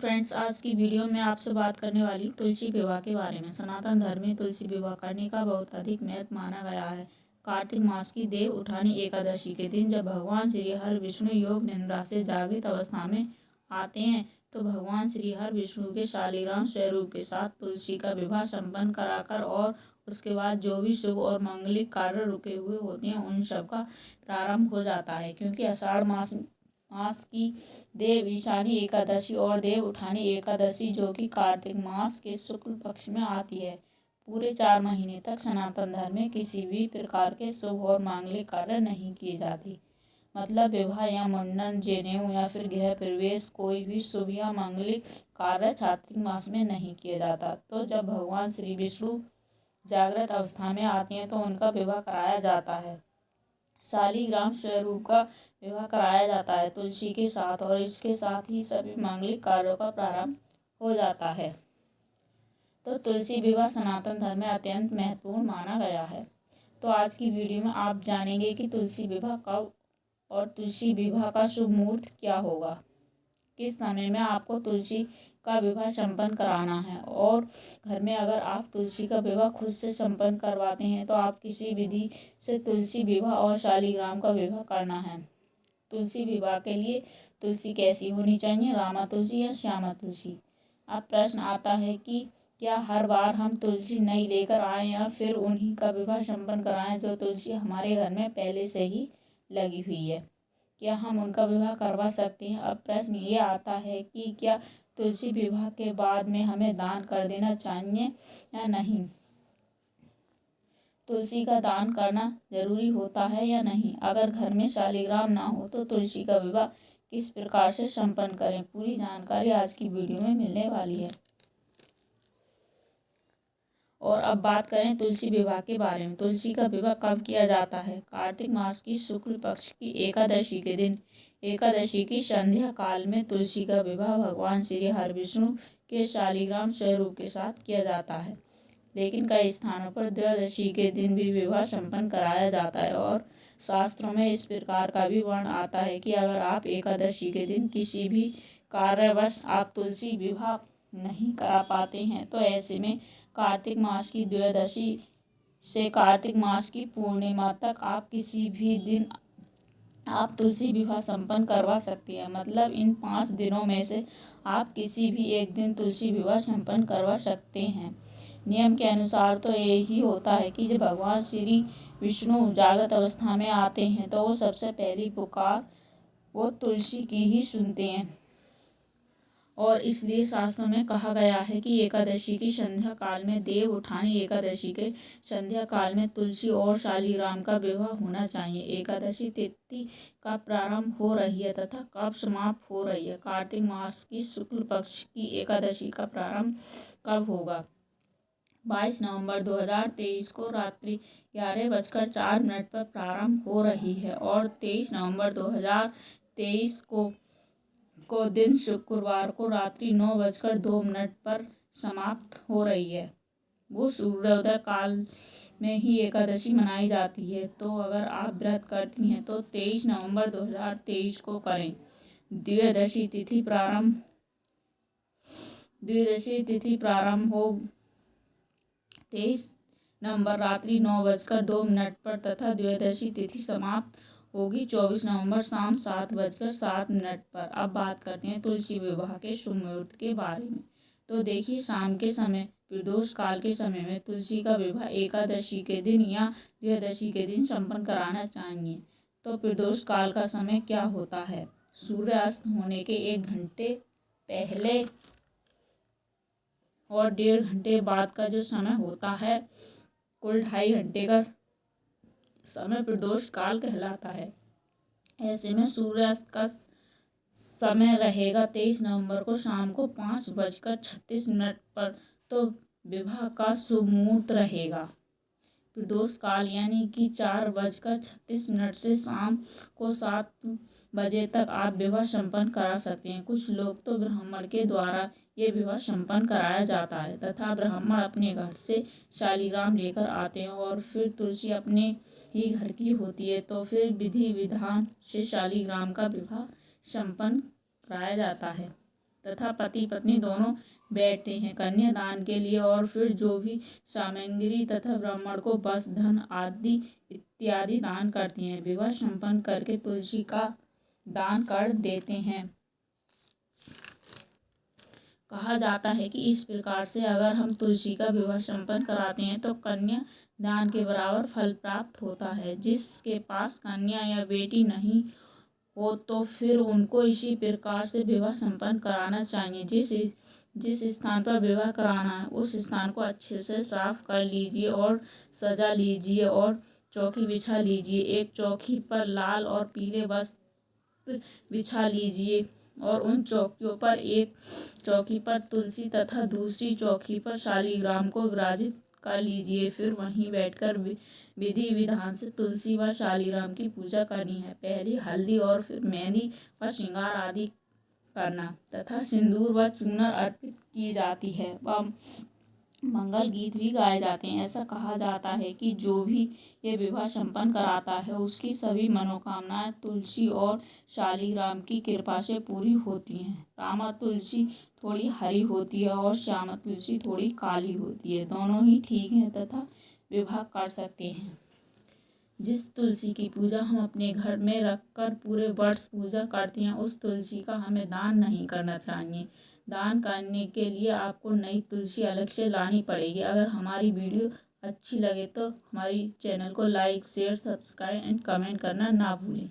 Friends, आज की video में आपसे बात करने वाली तुलसी विवाह के बारे में। सनातन धर्म में तुलसी विवाह करने का बहुत अधिक महत्व माना गया है। कार्तिक मास की देव उठानी एकादशी के दिन जब भगवान श्री हर विष्णु योग निद्रा से जागृत अवस्था में आते हैं तो भगवान श्री हर विष्णु के शालिग्राम स्वरूप के साथ तुलसी का विवाह संपन्न कराकर और उसके बाद जो भी शुभ और मांगलिक कार्य रुके हुए होते हैं उन सब का प्रारंभ हो जाता है। क्योंकि आषाढ़ मास की देव ईशानी एकादशी और देव उठानी एकादशी जो कि कार्तिक मास के शुक्ल पक्ष में आती है, पूरे 4 महीने तक सनातन धर्म में किसी भी प्रकार के शुभ और मांगलिक कार्य नहीं किए जाते। मतलब विवाह या मुंडन, जनेऊ या फिर गृह प्रवेश, कोई भी शुभ या मांगलिक कार्य कार्तिक मास में नहीं किया जाता। तो जब भगवान श्री विष्णु जागृत अवस्था में आते हैं तो उनका विवाह कराया जाता है। शालिग्राम स्वरूप का विवाह कराया जाता है तुलसी के साथ और इसके साथ ही सभी मांगलिक कार्यों का प्रारंभ हो जाता है। तो तुलसी विवाह सनातन धर्म में अत्यंत महत्वपूर्ण माना गया है। तो आज की वीडियो में आप जानेंगे कि तुलसी विवाह कब और तुलसी विवाह का शुभ मुहूर्त क्या होगा, किस समय में आपको तुलसी का विवाह संपन्न कराना है। और घर में अगर आप तुलसी का विवाह खुद से संपन्न करवाते हैं तो आप किसी विधि से तुलसी विवाह और शालिग्राम का विवाह करना है। तुलसी विवाह के लिए तुलसी कैसी होनी चाहिए, रामा तुलसी या श्यामा तुलसी। अब प्रश्न आता है कि क्या हर बार हम तुलसी नई लेकर आएँ या फिर उन्हीं का विवाह संपन्न कराएं जो तुलसी हमारे घर में पहले से ही लगी हुई है, क्या हम उनका विवाह करवा सकते हैं। अब प्रश्न ये आता है कि क्या तुलसी विवाह के बाद में हमें दान कर देना चाहिए या नहीं, तुलसी का दान करना जरूरी होता है या नहीं। अगर घर में शालिग्राम ना हो तो तुलसी का विवाह किस प्रकार से संपन्न करें, पूरी जानकारी आज की वीडियो में मिलने वाली है। और अब बात करें तुलसी विवाह के बारे में। तुलसी का विवाह कब किया जाता है? कार्तिक मास की शुक्ल पक्ष की एकादशी के दिन एकादशी की संध्या काल में तुलसी का विवाह भगवान श्री हर विष्णु के शालिग्राम स्वरूप के साथ किया जाता है। लेकिन कई स्थानों पर द्वादशी के दिन भी विवाह संपन्न कराया जाता है और शास्त्रों में इस प्रकार का भी वर्ण आता है कि अगर आप एकादशी के दिन किसी भी कारणवश आप तुलसी विवाह नहीं करा पाते हैं तो ऐसे में कार्तिक मास की द्वादशी से कार्तिक मास की पूर्णिमा तक आप किसी भी दिन आप तुलसी विवाह संपन्न करवा सकती हैं। मतलब इन 5 दिनों में से आप किसी भी एक दिन तुलसी विवाह संपन्न करवा सकते हैं। नियम के अनुसार तो यही होता है कि जब भगवान श्री विष्णु जागृत अवस्था में आते हैं तो वो सबसे पहली पुकार वो तुलसी की ही सुनते हैं। और इसलिए शास्त्रों में कहा गया है कि एकादशी की संध्या काल में, देव उठानी एकादशी के संध्या काल में तुलसी और शालिग्राम का विवाह होना चाहिए। एकादशी तिथि का प्रारंभ हो रही है तथा कब समाप्त हो रही है, कार्तिक मास की शुक्ल पक्ष की एकादशी का प्रारंभ कब होगा। 22 नवंबर 2023 को रात्रि 11:04 पर प्रारंभ हो रही है और 23 नवंबर 2023 को दिन शुक्रवार को रात्रि 9:02 पर समाप्त हो रही है। वो सूर्योदय काल में ही एकादशी मनाई जाती है। तो अगर आप व्रत करती हैं तो 23 नवंबर 2023 को करें। द्वादशी तिथि प्रारंभ हो 23 नवंबर रात्रि 9:02 पर तथा द्वादशी तिथि समाप्त होगी 24 नवंबर शाम 7:07 पर। अब बात करते हैं तुलसी विवाह के शुभ मुहूर्त के बारे में। तो देखिए, शाम के समय प्रदोष काल के समय में तुलसी का विवाह एकादशी के दिन या द्वादशी के दिन संपन्न कराना चाहिए। तो प्रदोष काल का समय क्या होता है? सूर्यास्त होने के 1 घंटे पहले और 1.5 घंटे बाद का जो समय होता है, कुल 2.5 घंटे का समय प्रदोष काल कहलाता है। ऐसे में सूर्यास्त का समय रहेगा 23 नवंबर को शाम को 5:36 पर। तो विवाह का शुभ मुहूर्त रहेगा प्रदोष काल यानी कि 4:36 से शाम को 7 बजे तक आप विवाह संपन्न करा सकते हैं। कुछ लोग तो ब्राह्मण के द्वारा ये विवाह संपन्न कराया जाता है तथा ब्राह्मण अपने घर से शालिग्राम लेकर आते हैं और फिर तुलसी अपने ही घर की होती है तो फिर विधि विधान से शालिग्राम का विवाह संपन्न कराया जाता है। तथा पति पत्नी दोनों बैठते हैं कन्यादान के लिए और फिर जो भी सामग्री तथा ब्राह्मण को वस्त्र धन आदि इत्यादि दान करते हैं। विवाह संपन्न करके तुलसी का दान कर देते हैं। कहा जाता है कि इस प्रकार से अगर हम तुलसी का विवाह संपन्न कराते हैं तो कन्या दान के बराबर फल प्राप्त होता है। जिसके पास कन्या या बेटी नहीं हो तो फिर उनको इसी प्रकार से विवाह संपन्न कराना चाहिए। जिस स्थान पर विवाह कराना है उस स्थान को अच्छे से साफ कर लीजिए और सजा लीजिए और चौकी बिछा लीजिए। एक चौकी पर लाल और पीले वस्त्र बिछा लीजिए और उन चौकियों पर एक चौकी पर तुलसी तथा दूसरी चौकी पर शालिग्राम को विराजित कर लीजिए। फिर वहीं बैठकर विधि विधान से तुलसी व शालिग्राम की पूजा करनी है। पहले हल्दी और फिर मेहंदी व श्रृंगार आदि करना तथा सिंदूर व चूनर अर्पित की जाती है व मंगल गीत भी गाए जाते हैं। ऐसा कहा जाता है कि जो भी ये विवाह संपन्न कराता है उसकी सभी मनोकामनाएं तुलसी और शालिग्राम की कृपा से पूरी होती हैं। रामा तुलसी थोड़ी हरी होती है और श्यामा तुलसी थोड़ी काली होती है। दोनों ही ठीक हैं तथा विवाह कर सकते हैं। जिस तुलसी की पूजा हम अपने घर में रखकर पूरे वर्ष पूजा करते हैं उस तुलसी का हमें दान नहीं करना चाहिए। दान करने के लिए आपको नई तुलसी अलग से लानी पड़ेगी। अगर हमारी वीडियो अच्छी लगे तो हमारी चैनल को like share subscribe and comment करना ना भूलें।